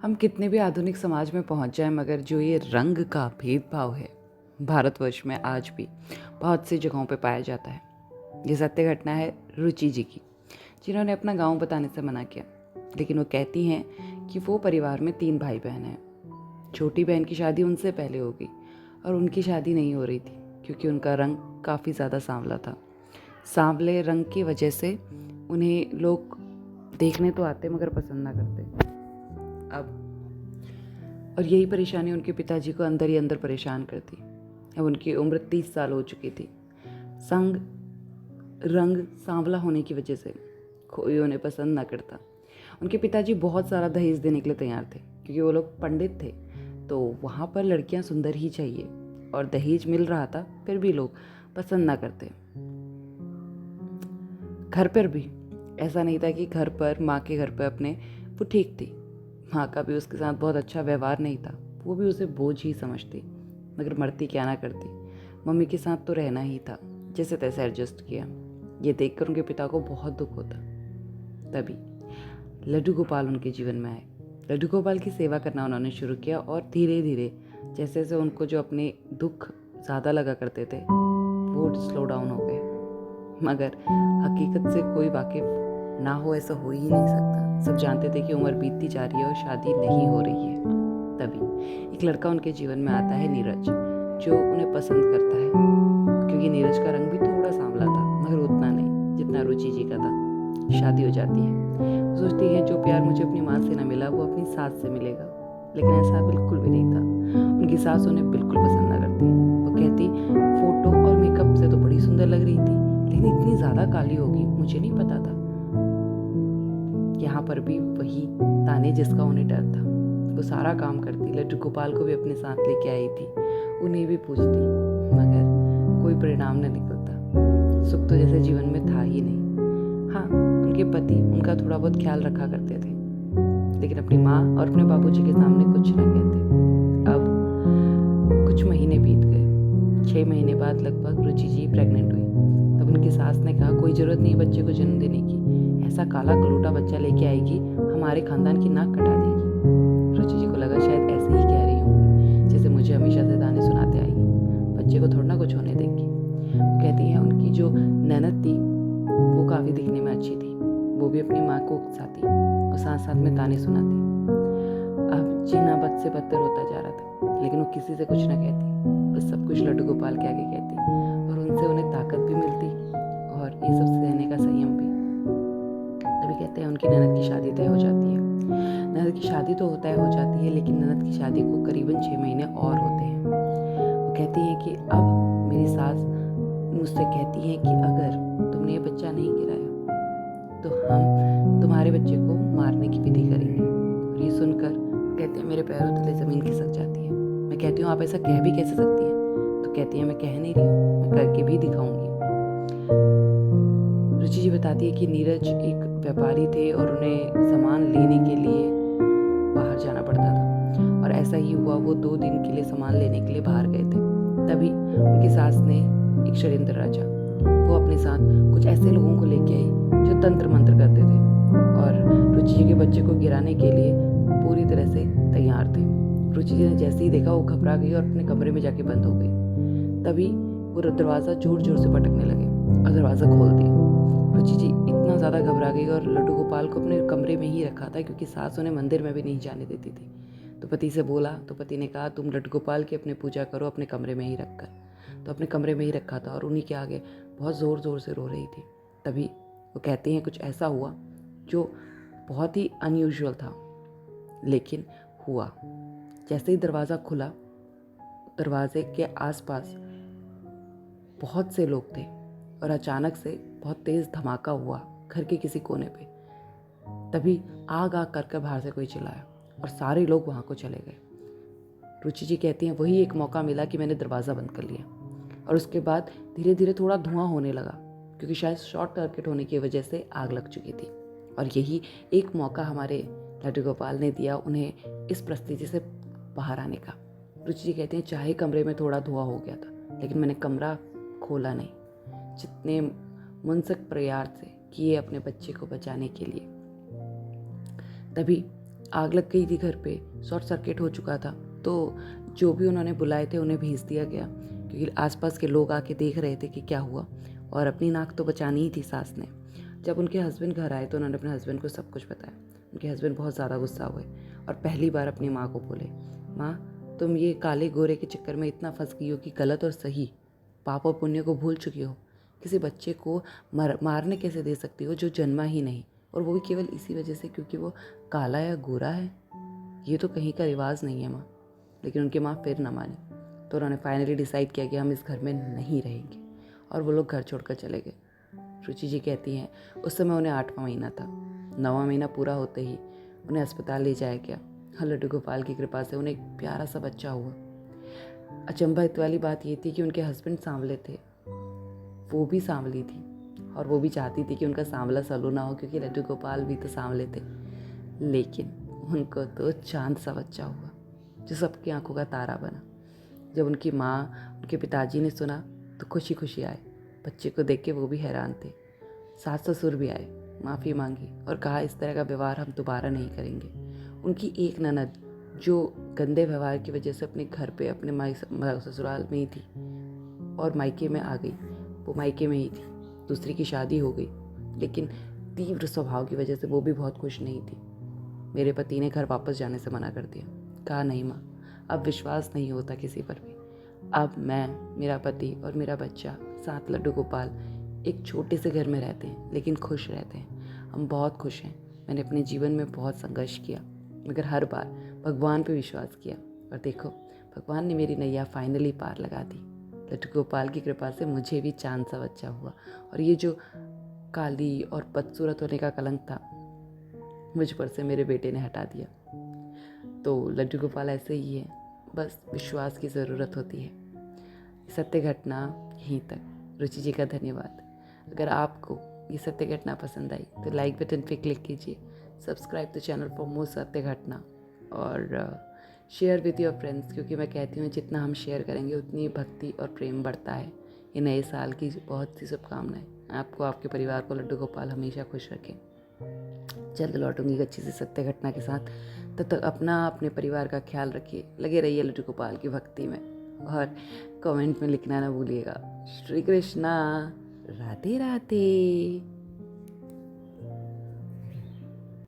हम कितने भी आधुनिक समाज में पहुंच जाएं, मगर जो ये रंग का भेदभाव है भारतवर्ष में आज भी बहुत सी जगहों पे पाया जाता है। ये सत्य घटना है रुचि जी की, जिन्होंने अपना गांव बताने से मना किया। लेकिन वो कहती हैं कि वो परिवार में 3 भाई बहन हैं। छोटी बहन की शादी उनसे पहले हो गई और उनकी शादी नहीं हो रही थी क्योंकि उनका रंग काफ़ी ज़्यादा सांवला था। सांवले रंग की वजह से उन्हें लोग देखने तो आते मगर पसंद ना करते। और यही परेशानी उनके पिताजी को अंदर ही अंदर परेशान करती। अब उनकी उम्र 30 साल हो चुकी थी। संग रंग सांवला होने की वजह से कोई उन्हें पसंद ना करता। उनके पिताजी बहुत सारा दहेज देने के लिए तैयार थे क्योंकि वो लोग पंडित थे, तो वहाँ पर लड़कियाँ सुंदर ही चाहिए और दहेज मिल रहा था, फिर भी लोग पसंद ना करते। घर पर भी ऐसा नहीं था कि घर पर माँ के घर पर अपने वो ठीक थी। माँ का भी उसके साथ बहुत अच्छा व्यवहार नहीं था, वो भी उसे बोझ ही समझती, मगर मरती क्या ना करती। मम्मी के साथ तो रहना ही था, जैसे तैसे एडजस्ट किया। ये देखकर उनके पिता को बहुत दुख होता। तभी लड्डू गोपाल उनके जीवन में आए। लड्डू गोपाल की सेवा करना उन्होंने शुरू किया और धीरे धीरे जैसे जैसे उनको जो अपने दुख ज़्यादा लगा करते थे वो स्लो डाउन हो गए। मगर हकीकत से कोई वाकिफ ना हो ऐसा हो ही नहीं सकता। सब जानते थे कि उम्र बीतती जा रही है और शादी नहीं हो रही है। तभी एक लड़का उनके जीवन में आता है, नीरज, जो उन्हें पसंद करता है क्योंकि नीरज का रंग भी थोड़ा सांवला था, मगर उतना नहीं जितना रुचि जी का था। शादी हो जाती है। वो सोचती है जो प्यार मुझे अपनी माँ से न मिला वो अपनी सास से मिलेगा, लेकिन ऐसा बिल्कुल भी नहीं था। उनकी सास उन्हें बिल्कुल पसंद ना करती। वो कहती फोटो और मेकअप से तो बड़ी सुंदर लग रही थी, लेकिन इतनी ज़्यादा काली होगी मुझे नहीं पता था। यहाँ पर भी वही ताने जिसका उन्हें डर था। वो सारा काम करती, लड्डू गोपाल को भी अपने साथ लेके आई थी, उन्हें भी पूछती, मगर कोई परिणाम न निकलता। सुख तो जैसे जीवन में था ही नहीं। हाँ, उनके पति उनका थोड़ा बहुत ख्याल रखा करते थे, लेकिन अपनी माँ और अपने बाबूजी के सामने कुछ न कहते। अब कुछ महीने बीत गए। 6 महीने बाद लगभग रुचि जी प्रेग्नेंट हुई। तब उनकी सास ने कहा कोई ज़रूरत नहीं बच्चे को जन्म देने की, ऐसा काला कलूटा बच्चा लेके आएगी हमारे खानदान की नाक कटा देगी। रुचि जी को लगा शायद ऐसे ही कह रही होंगी जैसे मुझे हमेशा से ताने सुनाते आई है, बच्चे को थोड़ा ना कुछ होने देंगी। वो कहती हैं उनकी जो ननद थी वो काफ़ी दिखने में अच्छी थी, वो भी अपनी माँ को उकसाती और साथ साथ में ताने सुनाती। अब जीना बद से बदतर होता जा रहा था, लेकिन वो किसी से कुछ ना कहती, बस सब कुछ लड्डू गोपाल के आगे कहती और उनसे उन्हें ताकत भी मिलती और ये सब सहने का संयम भी। तभी कहते हैं उनकी ननद की शादी तय हो जाती है। ननद की शादी तो तय हो जाती है, लेकिन ननद की शादी को करीबन 6 महीने और होते हैं। वो कहती हैं कि अब मेरी सास मुझसे कहती हैं कि अगर तुमने ये बच्चा नहीं गिराया तो हम तुम्हारे बच्चे को मारने की विधि करेंगे। और ये सुनकर कहते हैं मेरे पैरों तले ज़मीन खिसक जाती है। मैं कहती हूँ आप ऐसा कह भी कैसे सकती हैं? तो कहती हैं मैं कह नहीं रही हूँ, मैं करके भी दिखाऊंगी। रुचि जी बताती है कि नीरज एक व्यापारी थे और उन्हें सामान लेने के लिए बाहर जाना पड़ता था, और ऐसा ही हुआ, वो 2 दिन के लिए सामान लेने के लिए बाहर गए थे। तभी उनकी सास ने एक षड्यंत्र रचा। वो अपने साथ कुछ ऐसे लोगों को लेके आई जो तंत्र मंत्र करते थे और रुचि जी के बच्चे को गिराने के लिए पूरी तरह से तैयार थे। रुचि जी ने जैसे ही देखा वो घबरा गई और अपने कमरे में जाके बंद हो गई। तभी वो दरवाज़ा जोर जोर से पटकने लगे और दरवाज़ा खोल दिया। रुचि जी इतना ज़्यादा घबरा गई और लड्डू गोपाल को अपने कमरे में ही रखा था क्योंकि सास उन्हें मंदिर में भी नहीं जाने देती थी। तो पति से बोला, तो पति ने कहा तुम लड्डू गोपाल की अपने पूजा करो अपने कमरे में ही रखकर। तो अपने कमरे में ही रखा था और उन्हीं के आगे बहुत ज़ोर ज़ोर से रो रही थी। तभी वो कहते हैं कुछ ऐसा हुआ जो बहुत ही अनयूजुअल था, लेकिन हुआ। जैसे ही दरवाज़ा खुला, दरवाजे के आसपास बहुत से लोग थे और अचानक से बहुत तेज़ धमाका हुआ घर के किसी कोने पे। तभी आग आग करके बाहर से कोई चिल्लाया और सारे लोग वहाँ को चले गए। रुचि जी कहती हैं वही एक मौका मिला कि मैंने दरवाज़ा बंद कर लिया और उसके बाद धीरे धीरे थोड़ा धुआं होने लगा क्योंकि शायद शॉर्ट सर्किट होने की वजह से आग लग चुकी थी। और यही एक मौका हमारे लड्डू गोपाल ने दिया उन्हें इस परिस्थिति से बाहर आने का। रुचि जी कहते हैं चाहे कमरे में थोड़ा धुआं हो गया था, लेकिन मैंने कमरा खोला नहीं, जितने मुनसक प्रयास से किए अपने बच्चे को बचाने के लिए। तभी आग लग गई थी घर पे, शॉर्ट सर्किट हो चुका था। तो जो भी उन्होंने बुलाए थे उन्हें भेज दिया गया, क्योंकि आसपास के लोग आके देख रहे थे कि क्या हुआ, और अपनी नाक तो बचानी ही थी सास ने। जब उनके हस्बैंड घर आए तो उन्होंने अपने हस्बैंड को सब कुछ बताया। उनके हस्बैंड बहुत ज़्यादा गुस्सा हुए और पहली बार अपनी माँ को बोले, माँ तुम ये काले गोरे के चक्कर में इतना फंस गई हो कि गलत और सही, पाप और पुण्य को भूल चुकी हो। किसी बच्चे को मारने कैसे दे सकती हो जो जन्मा ही नहीं, और वो भी केवल इसी वजह से क्योंकि वो काला या गोरा है। ये तो कहीं का रिवाज नहीं है माँ। लेकिन उनकी माँ फिर न मानी, तो उन्होंने फाइनली डिसाइड किया कि हम इस घर में नहीं रहेंगे, और वो लोग घर छोड़कर चले गए। रुचि जी कहती हैं उस समय उन्हें 8वां महीना था। 9वां महीना पूरा होते ही उन्हें अस्पताल ले जाया गया। लड्डू गोपाल की कृपा से उन्हें एक प्यारा सा बच्चा हुआ। अचंभित वाली बात ये थी कि उनके हस्बैंड सांवले थे, वो भी सांवली थी, और वो भी चाहती थी कि उनका सांवला सलू ना हो, क्योंकि लड्डू गोपाल भी तो सांवले थे। लेकिन उनको तो चांद सा बच्चा हुआ जो सबकी आंखों का तारा बना। जब उनकी माँ, उनके पिताजी ने सुना तो खुशी खुशी आए। बच्चे को देख के वो भी हैरान थे। सास ससुर भी आए, माफ़ी मांगी और कहा इस तरह का व्यवहार हम दोबारा नहीं करेंगे। उनकी एक ननद जो गंदे व्यवहार की वजह से अपने घर पे, अपने ससुराल में ही थी और मायके में आ गई, वो मायके में ही थी। दूसरी की शादी हो गई, लेकिन तीव्र स्वभाव की वजह से वो भी बहुत खुश नहीं थी। मेरे पति ने घर वापस जाने से मना कर दिया। कहा नहीं माँ, अब विश्वास नहीं होता किसी पर भी। अब मैं, मेरा पति और मेरा बच्चा, साथ लड्डू गोपाल एक छोटे से घर में रहते हैं, लेकिन खुश रहते हैं। हम बहुत खुश हैं। मैंने अपने जीवन में बहुत संघर्ष किया, मगर हर बार भगवान पे विश्वास किया, और देखो भगवान ने मेरी नैया फाइनली पार लगा दी। लड्डू गोपाल की कृपा से मुझे भी चांद सा बच्चा हुआ, और ये जो काली और बदसूरत होने का कलंक था मुझ पर से मेरे बेटे ने हटा दिया। तो लड्डू गोपाल ऐसे ही है, बस विश्वास की ज़रूरत होती है। सत्य घटना यहीं तक। रुचि जी का धन्यवाद। अगर आपको ये सत्य घटना पसंद आई तो लाइक बटन पे क्लिक कीजिए, subscribe the channel for more सत्य घटना, और शेयर विद योर फ्रेंड्स, क्योंकि मैं कहती हूँ जितना हम शेयर करेंगे उतनी भक्ति और प्रेम बढ़ता है। ये नए साल की बहुत सी शुभकामनाएं आपको, आपके परिवार को लड्डू गोपाल हमेशा खुश रखें। जल्द लौटूंगी एक अच्छी सी सत्य घटना के साथ। तब तक अपना, अपने परिवार का ख्याल रखिए। लगे रहिए लड्डू गोपाल की भक्ति में, और कमेंट में लिखना ना भूलिएगा। श्री कृष्णा, राधे राधे।